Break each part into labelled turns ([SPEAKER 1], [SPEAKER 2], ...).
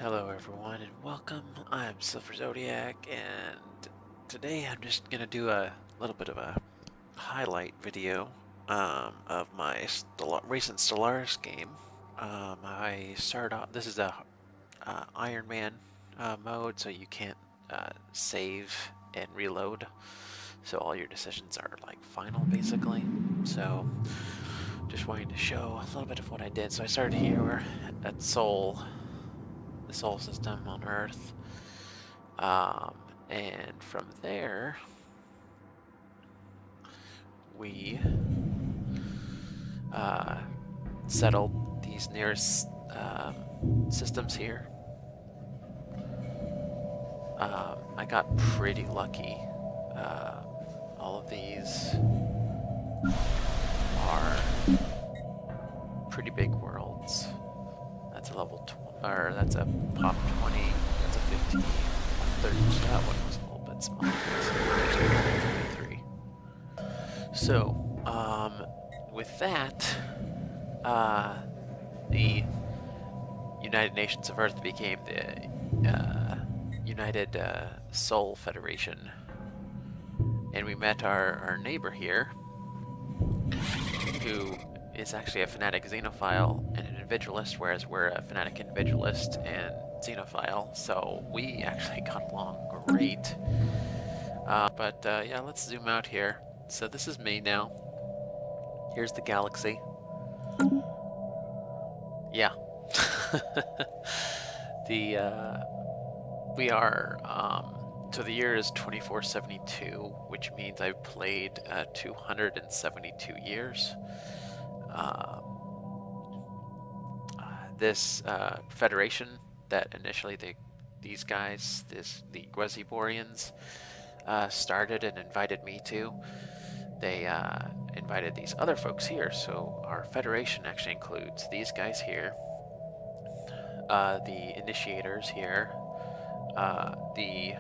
[SPEAKER 1] Hello everyone and welcome. I'm Silverzodiac and today I'm just gonna do a little bit of a highlight video of my recent Stellaris game. I started off, this is a ironman mode, so you can't save and reload, so all your decisions are like final basically. So just wanted to show a little bit of what I did. So I started here at the Sol system on Earth, and from there we settled these nearest systems here. I got pretty lucky. All of these are pretty big worlds. That's a level 20, or that's a pop 20, that's a 15, a 30, that one was a little bit smaller, so 23. So, with that, the United Nations of Earth became the United Sol Federation, and we met our neighbor here, who is actually a fanatic xenophile and an individualist, whereas we're a fanatic individualist and xenophile, so we actually got along great. Yeah, let's zoom out here. So this is me now. Here's the galaxy. Yeah. We are, so the year is 2472, which means I've played 272 years. This federation that initially these guys, the Gweziborians, started and invited me to, they invited these other folks here. So our federation actually includes these guys here, the initiators here, the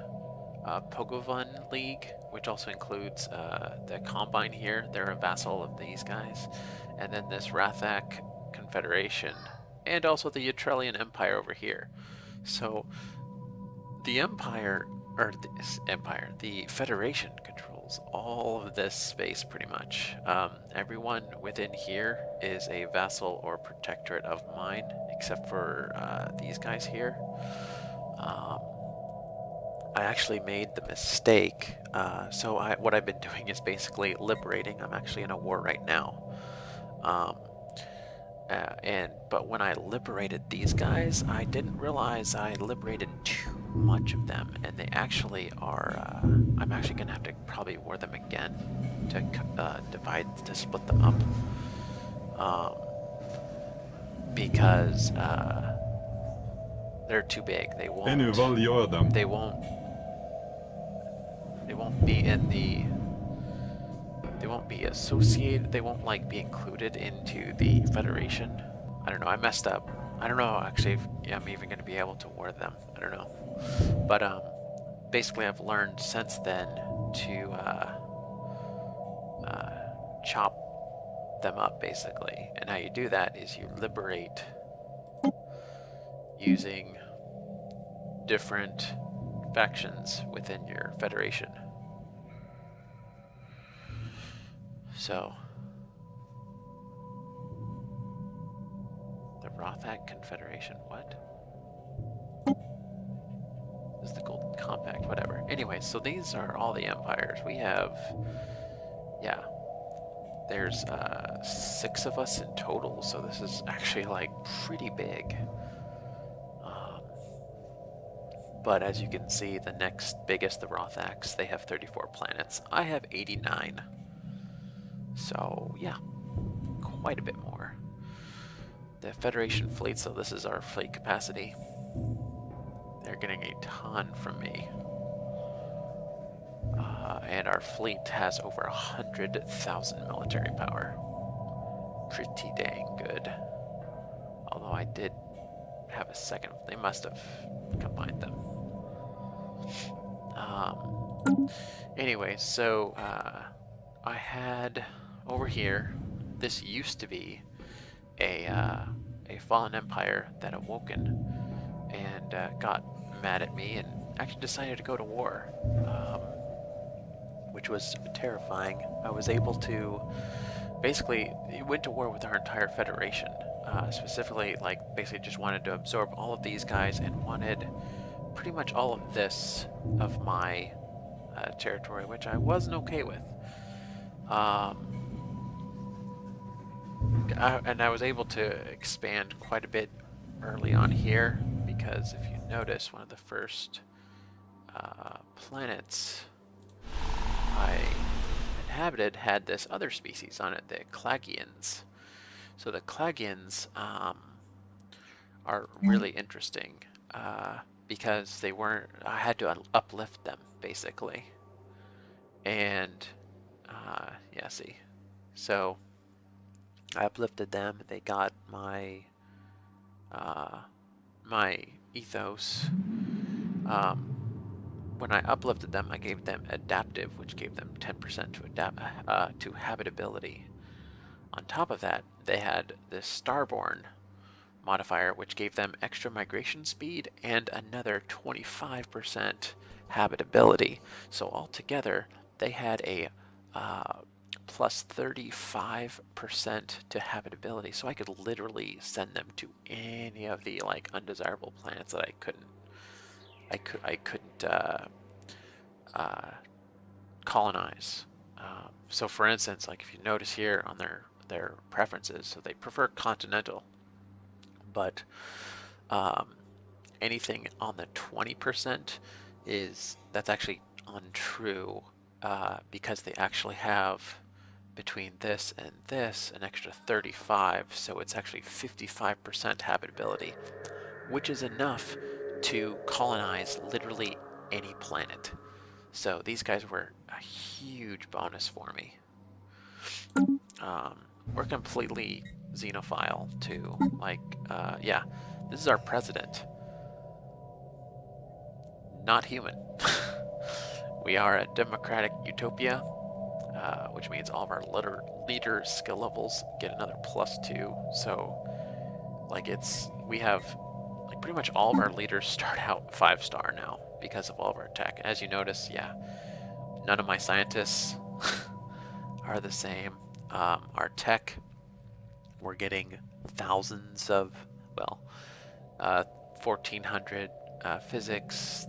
[SPEAKER 1] Pogovan League, which also includes the Combine here. They're a vassal of these guys. And then this Rathak Confederation, and also the Utrelian Empire over here. So the Empire, or the Federation controls all of this space pretty much. Everyone within here is a vassal or protectorate of mine, except for these guys here. I actually made the mistake. So what I've been doing is basically liberating. I'm actually in a war right now. But when I liberated these guys, I didn't realize I liberated too much of them, and they actually are. I'm actually gonna have to probably war them again to split them up, because they're too big. They won't. They won't be in the. They won't be associated. They won't like be included into the Federation. I don't know. I messed up. I don't know actually if I'm even going to be able to war them. I don't know. But basically, I've learned since then to chop them up basically. And how you do that is you liberate using different factions within your Federation. So, the Rothak Confederation, what? This is the Golden Compact, whatever. Anyway, so these are all the empires. We have, yeah, there's 6 of us in total, so this is actually like pretty big. But as you can see, the next biggest, the Rothaks, they have 34 planets. I have 89. So, yeah, quite a bit more. The Federation fleet, so this is our fleet capacity. They're getting a ton from me. And our fleet has over 100,000 military power. Pretty dang good. Although I did have a second, they must have combined them. Anyway, so I had over here, this used to be a fallen empire that awoken and got mad at me and actually decided to go to war, which was terrifying. I was able to basically went to war with our entire federation. Specifically, like, basically just wanted to absorb all of these guys and wanted pretty much all of this of my territory, which I wasn't okay with. And I was able to expand quite a bit early on here, because if you notice, one of the first planets I inhabited had this other species on it, the Clagians. So the Clagians are really interesting because they weren't. I had to uplift them basically, and yeah, see, so I uplifted them. They got my my ethos. When I uplifted them, I gave them adaptive, which gave them 10% to habitability. On top of that, they had this starborn modifier, which gave them extra migration speed and another 25% habitability. So altogether, they had a plus 35% to habitability. So I could literally send them to any of the like undesirable planets that I couldn't colonize. So for instance, like if you notice here on their preferences, so they prefer continental, but anything on the 20% that's actually untrue, because they actually have between this and this an extra 35, so it's actually 55% habitability, which is enough to colonize literally any planet. So these guys were a huge bonus for me. We're completely xenophile too. Like, yeah, this is our president. Not human. We are a democratic utopia, which means all of our leader skill levels get another +2. So, like, we have like pretty much all of our leaders start out 5-star now because of all of our tech. As you notice, yeah, none of my scientists are the same. Our tech, we're getting thousands of, well, 1,400 physics,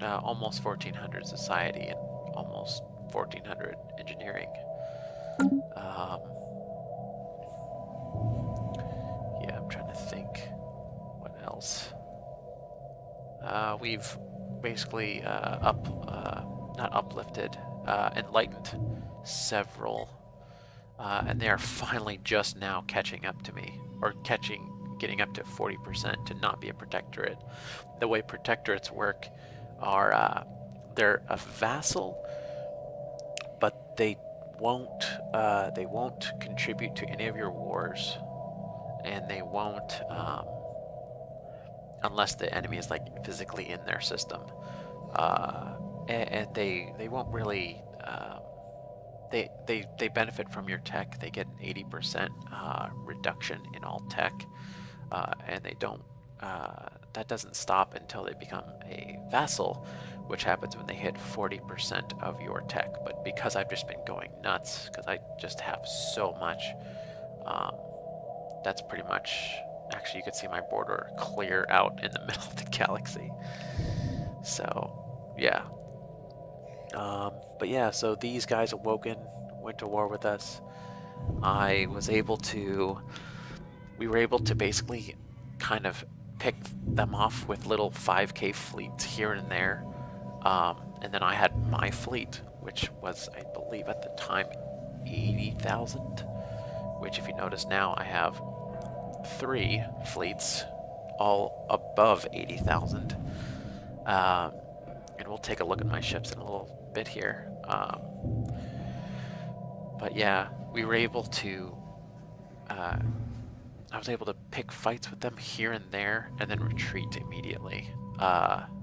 [SPEAKER 1] almost 1,400 society, and almost 1,400 engineering. Yeah, I'm trying to think what else. We've basically not uplifted, enlightened several, and they are finally just now catching up to me, or getting up to 40% to not be a protectorate. The way protectorates work are they're a vassal, but they won't contribute to any of your wars, and they won't unless the enemy is like physically in their system, and they won't really. They benefit from your tech. They get an 80% reduction in all tech, and they don't. That doesn't stop until they become a vassal, which happens when they hit 40% of your tech. But because I've just been going nuts, because I just have so much, that's pretty much. Actually, you could see my border clear out in the middle of the galaxy. So, yeah. But yeah, so these guys awoken, went to war with us. We were able to basically kind of pick them off with little 5K fleets here and there. And then I had my fleet, which was, I believe at the time, 80,000, which if you notice now, I have 3 fleets, all above 80,000. And we'll take a look at my ships in a little bit here. But yeah, we were able to. I was able to pick fights with them here and there, and then retreat immediately.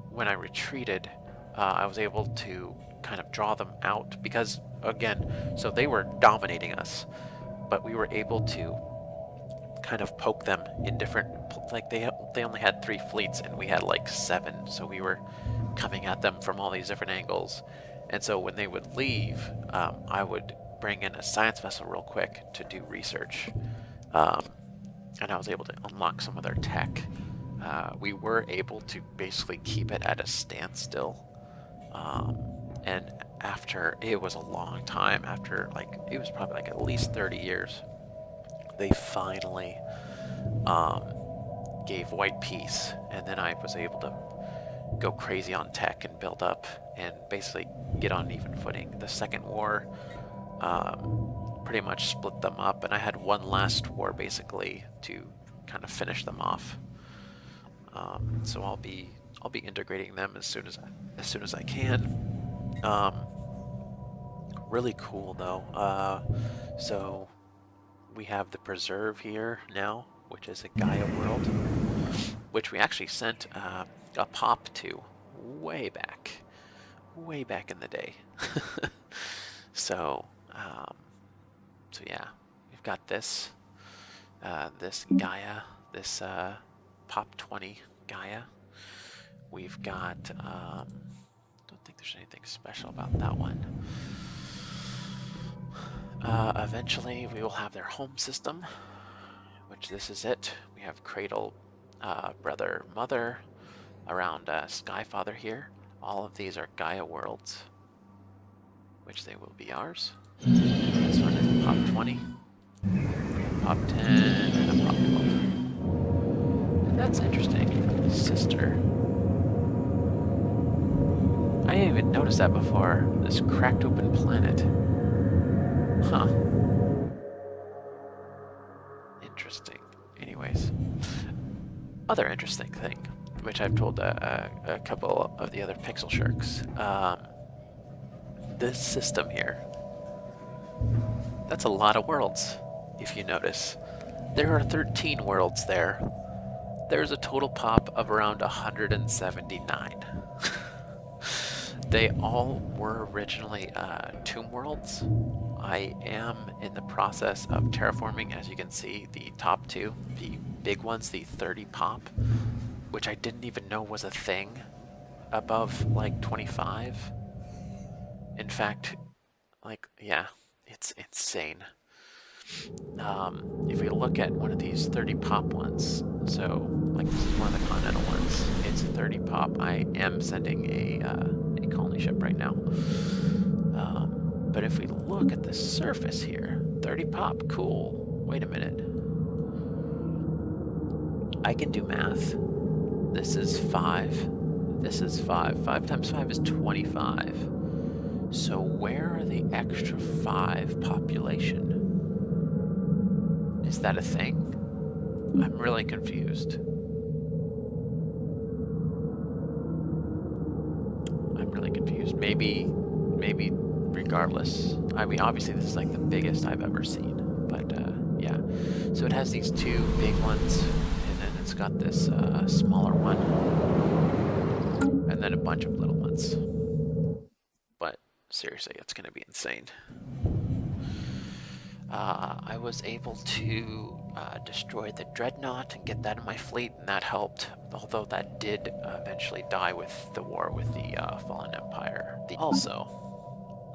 [SPEAKER 1] When I retreated, I was able to kind of draw them out because, again, so they were dominating us, but we were able to kind of poke them in different, like they only had 3 fleets and we had like 7, so we were coming at them from all these different angles. And so when they would leave, I would bring in a science vessel real quick to do research, and I was able to unlock some of their tech. We were able to basically keep it at a standstill, and after, it was a long time, after like, it was probably like at least 30 years, they finally gave white peace, and then I was able to go crazy on tech and build up and basically get on even footing. The second war pretty much split them up, and I had one last war basically to kind of finish them off. So I'll be integrating them as soon as I can. Really cool though. So we have the preserve here now, which is a Gaia world, which we actually sent a pop to way back in the day. So yeah, we've got this this Gaia, this pop 20 Gaia. We've got don't think there's anything special about that one. Eventually we will have their home system, which this is it. We have Cradle, Brother, Mother, around Skyfather here. All of these are Gaia worlds, which they will be ours. This one is a Pop 20, Pop 10, and a Pop 12. That's interesting. Sister. I didn't even notice that before. This cracked open planet. Huh. Interesting. Anyways. Other interesting thing, which I've told a couple of the other Pixel Sharks. This system here. That's a lot of worlds, if you notice. There are 13 worlds there. There's a total pop of around 179. They all were originally tomb worlds. I am in the process of terraforming, as you can see, the top 2, the big ones, the 30 pop, which I didn't even know was a thing above like 25. In fact, like, yeah, it's insane. If we look at one of these 30 pop ones, so like this is one of the continental ones, it's 30 pop. I am sending a colony ship right now. But if we look at the surface here, 30 pop, cool. Wait a minute. I can do math. This is 5. This is 5. 5 times 5 is 25. So where are the extra 5 population? Is that a thing? I'm really confused. Maybe regardless. I mean, obviously this is like the biggest I've ever seen, but yeah. So it has these 2 big ones, and then it's got this smaller one, and then a bunch of little ones. But seriously, it's gonna be insane. I was able to destroy the Dreadnought and get that in my fleet, and that helped, although that did eventually die with the war with the Fallen Empire. Also,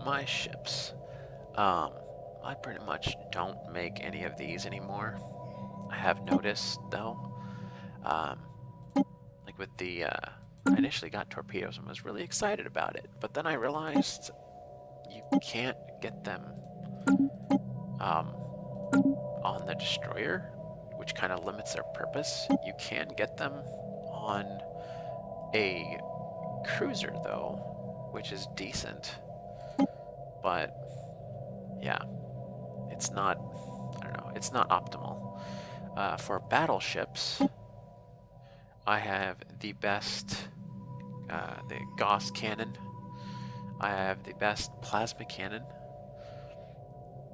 [SPEAKER 1] my ships. I pretty much don't make any of these anymore. I have noticed, though, like with the, I initially got torpedoes and was really excited about it, but then I realized you can't get them on the destroyer, which kind of limits their purpose. You can get them on a cruiser though, which is decent, but yeah, it's not, I don't know, it's not optimal. For battleships, I have the best, the Gauss cannon, I have the best plasma cannon,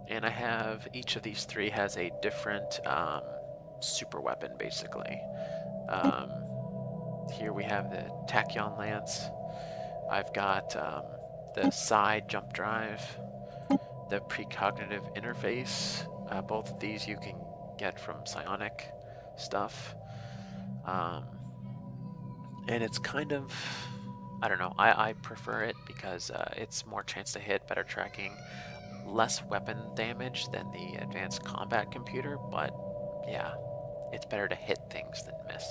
[SPEAKER 1] and I have, each of these 3 has a different super weapon, basically. Here we have the Tachyon Lance. I've got the side jump drive, the precognitive interface. Both of these you can get from psionic stuff. And it's kind of, I don't know, I prefer it because it's more chance to hit, better tracking, less weapon damage than the advanced combat computer, but yeah, it's better to hit things than miss.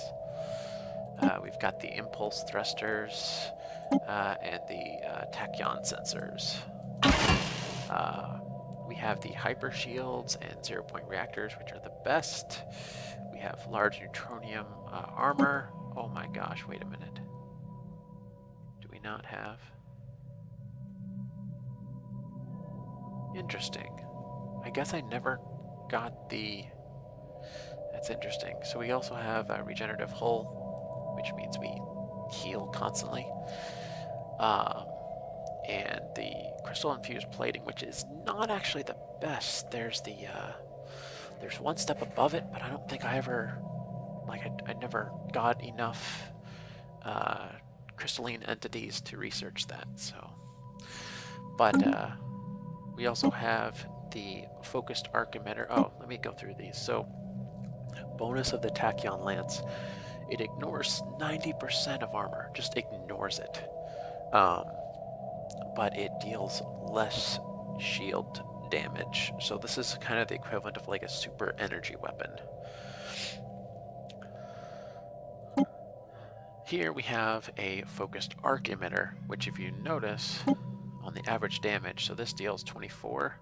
[SPEAKER 1] We've got the impulse thrusters and the tachyon sensors. We have the hyper shields and 0-point reactors, which are the best. We have large neutronium armor. Oh my gosh, wait a minute. Do we not have? Interesting. I guess I never got the... That's interesting. So we also have a regenerative hull, which means we heal constantly. And the crystal infused plating, which is not actually the best. There's one step above it, but I don't think I ever, I never got enough crystalline entities to research that. So, but we also have the focused arc emitter. Oh, let me go through these. So, bonus of the tachyon lance, it ignores 90% of armor, just ignores it. But it deals less shield damage. So this is kind of the equivalent of like a super energy weapon. Here we have a focused arc emitter, which if you notice on the average damage, so this deals 24.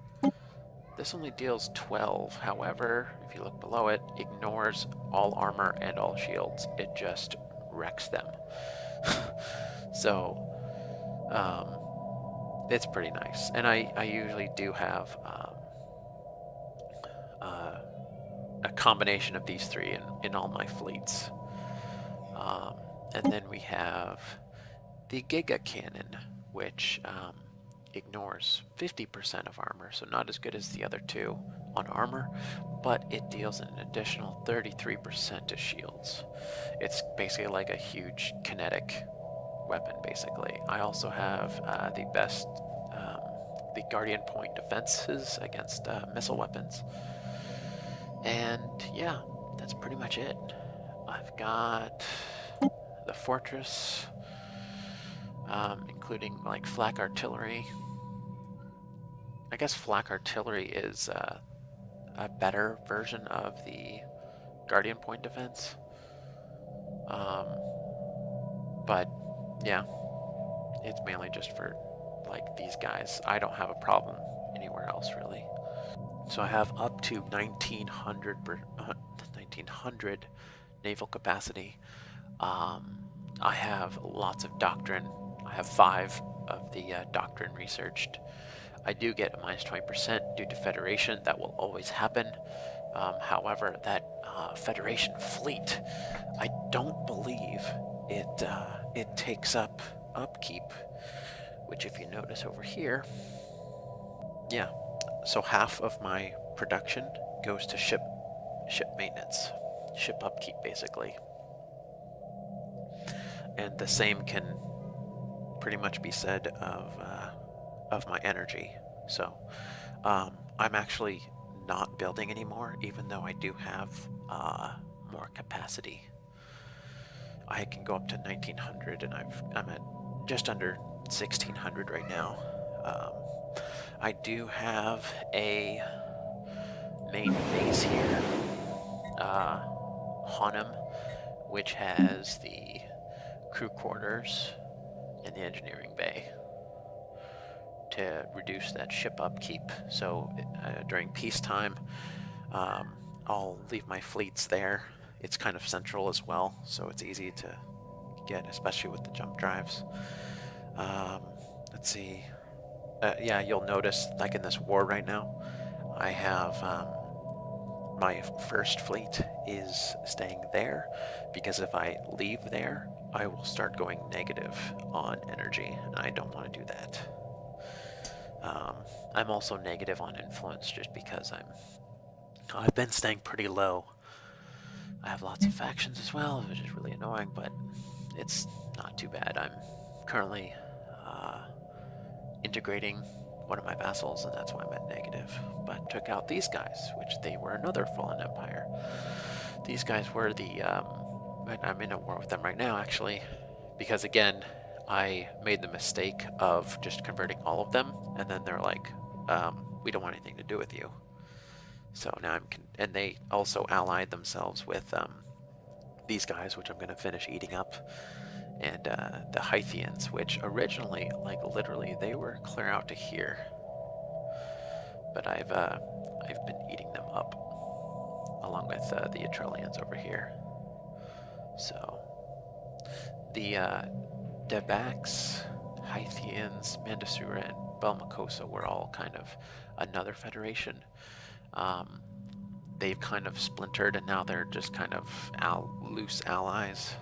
[SPEAKER 1] This only deals 12. However, if you look below it, ignores all armor and all shields. It just wrecks them. So, it's pretty nice. And I usually do have a combination of these three in all my fleets. And then we have the Giga Cannon, which ignores 50% of armor, so not as good as the other two on armor, but it deals an additional 33% to shields. It's basically like a huge kinetic weapon, basically. I also have the best, the Guardian Point defenses against missile weapons. And yeah, that's pretty much it. I've got the fortress, including like flak artillery. I guess flak artillery is a better version of the Guardian Point defense. But yeah, it's mainly just for like these guys. I don't have a problem anywhere else really. So I have up to 1900 naval capacity. I have lots of doctrine. I have 5 of the doctrine researched. I do get a minus 20% due to Federation. That will always happen. However, that Federation fleet, I don't believe it takes up upkeep, which if you notice over here, yeah, so half of my production goes to ship maintenance, ship upkeep basically. And the same can pretty much be said of my energy. So I'm actually not building anymore, even though I do have more capacity. I can go up to 1900, and I'm at just under 1600 right now. I do have a main base here, Hanem, which has the crew quarters and the engineering bay to reduce that ship upkeep. So during peacetime, I'll leave my fleets there. It's kind of central as well, so it's easy to get, especially with the jump drives. Let's see. Yeah, you'll notice, like in this war right now, I have my first fleet is staying there, because if I leave there, I will start going negative on energy, and I don't want to do that. I'm also negative on influence just because I've been staying pretty low. I have lots of factions as well, which is really annoying, but it's not too bad. I'm currently integrating one of my vassals, and that's why I'm at negative. But took out these guys, which they were another fallen empire. These guys were the, I'm in a war with them right now, actually, because again, I made the mistake of just converting all of them, and then they're like, we don't want anything to do with you. So now and they also allied themselves with these guys, which I'm going to finish eating up, and the Hythians, which originally, like literally, they were clear out to here, but I've been eating them up, along with the Etrelians over here. So the Debax, Hythians, Mandasura, and Belmacosa were all kind of another federation. They've kind of splintered, and now they're just kind of loose allies.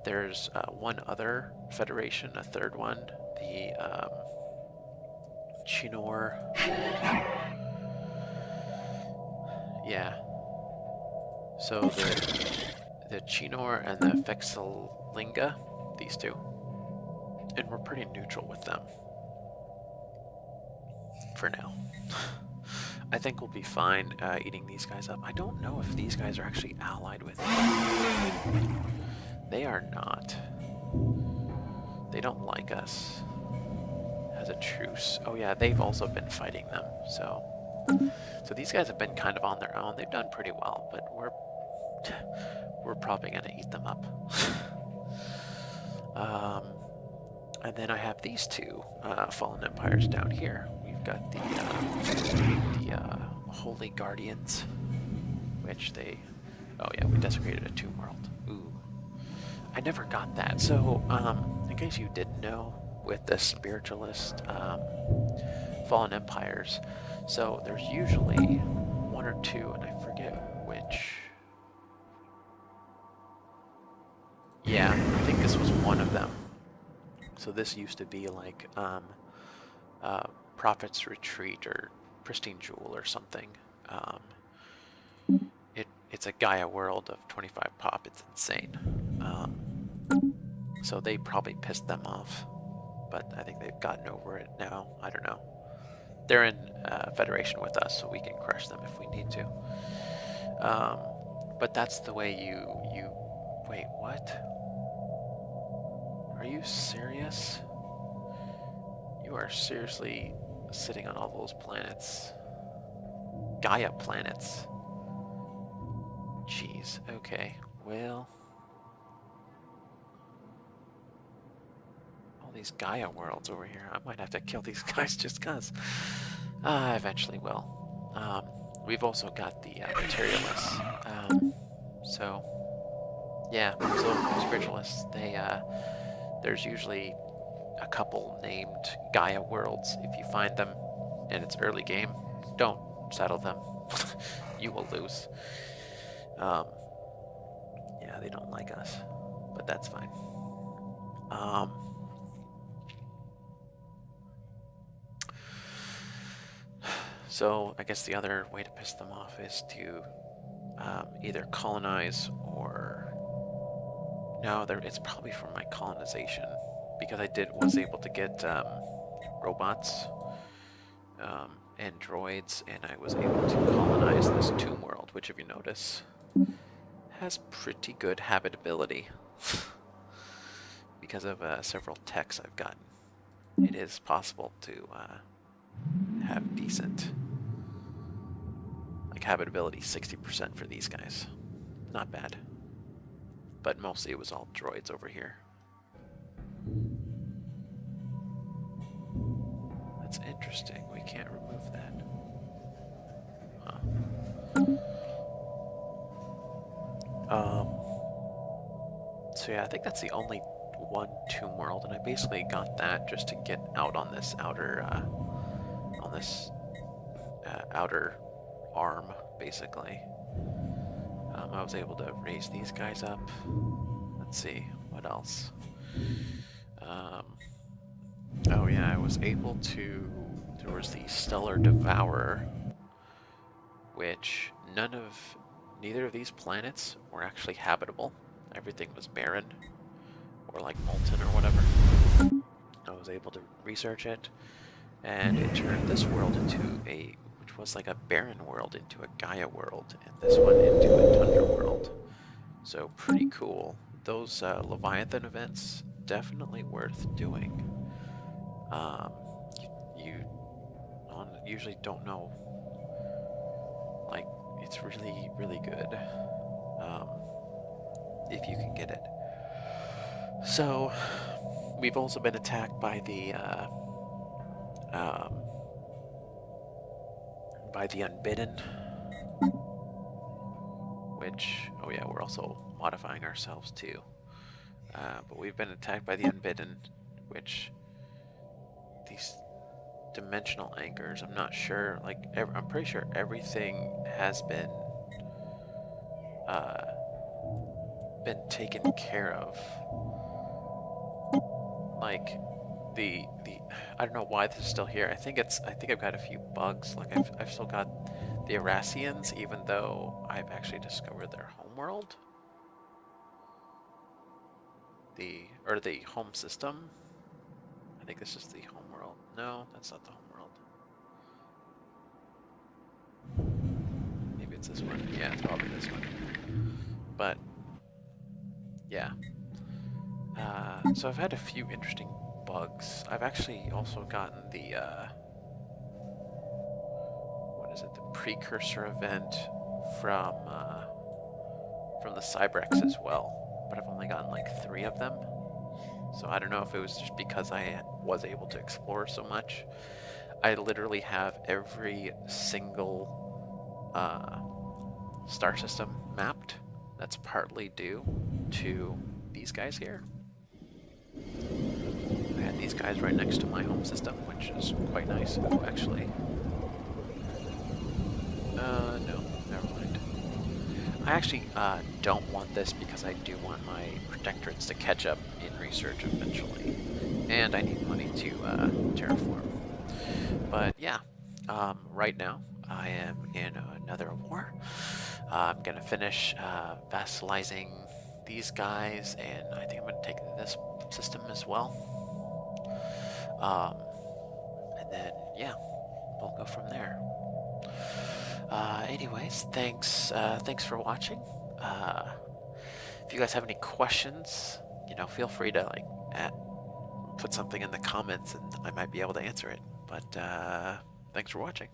[SPEAKER 1] There's one other federation, a third one, the Chinor. Yeah. So the Chinor and the Fexalinga, these two. And we're pretty neutral with them. For now. I think we'll be fine eating these guys up. I don't know if these guys are actually allied with them. They are not. They don't like us. As a truce. Oh yeah, they've also been fighting them. So these guys have been kind of on their own. They've done pretty well, but we're probably gonna eat them up. And then I have these two fallen empires down here. We've got the Holy Guardians, which they... Oh yeah, we desecrated a tomb world. Ooh. I never got that. So, in case you didn't know, with the spiritualist fallen empires, so there's usually one or two, and I forget which. Yeah, I think this was one of them. So this used to be like Prophet's Retreat or Pristine Jewel or something. It's a Gaia world of 25 pop. It's insane. So they probably pissed them off, but I think they've gotten over it now. I don't know. They're in Federation with us, so we can crush them if we need to. But that's the way you... Wait, what? Are you serious? You are seriously sitting on all those planets. Gaia planets. Jeez, okay. Well... all these Gaia worlds over here. I might have to kill these guys just cuz. I eventually will. We've also got the materialists. So... yeah, so spiritualists, there's usually a couple named Gaia worlds. If you find them and it's early game, don't settle them. You will lose. Yeah, they don't like us, but that's fine. So I guess the other way to piss them off is to either colonize or... No, it's probably from my colonization, because I was able to get robots and droids, and I was able to colonize this tomb world, which, if you notice, has pretty good habitability because of several techs I've gotten. It is possible to have decent, like, habitability. 60% for these guys. Not bad. But mostly it was all droids over here. That's interesting. We can't remove that. Huh. So yeah, I think that's the only one tomb world, and I basically got that just to get out on this outer, outer arm, basically. I was able to raise these guys up. Let's see, what else? Oh yeah, I was able to... There was the Stellar Devourer, which neither of these planets were actually habitable. Everything was barren, or like molten or whatever. I was able to research it, and it turned this world into which was like a barren world, into a Gaia world, and this one into a tundra world. So pretty cool. Those Leviathan events, definitely worth doing. You usually don't know. Like, it's really, really good if you can get it. So, we've also been attacked by the Unbidden, which, oh yeah, we're also modifying ourselves too. But we've been attacked by the Unbidden, which these dimensional anchors, I'm not sure, like, I'm pretty sure everything has been taken care of. Like, the I don't know why this is still here. I think I've got a few bugs. Like, I've still got the Erasians, even though I've actually discovered their homeworld. The home system. I think this is the homeworld. No, that's not the homeworld. Maybe it's this one. Yeah, it's probably this one. But yeah. So I've had a few interesting bugs. I've actually also gotten the what is it? The precursor event from the Cybrex as well, but I've only gotten like 3 of them. So I don't know if it was just because I was able to explore so much. I literally have every single star system mapped. That's partly due to these guys here. I had these guys right next to my home system, which is quite nice. Oh, actually. No, never mind. I actually don't want this because I do want my protectorates to catch up in research eventually. And I need money to terraform. But yeah, right now I am in another war. I'm gonna finish vassalizing these guys, and I think I'm gonna take this system as well. And then yeah, we'll go from there. Anyways, thanks for watching. If you guys have any questions, feel free to put something in the comments, and I might be able to answer it. But thanks for watching.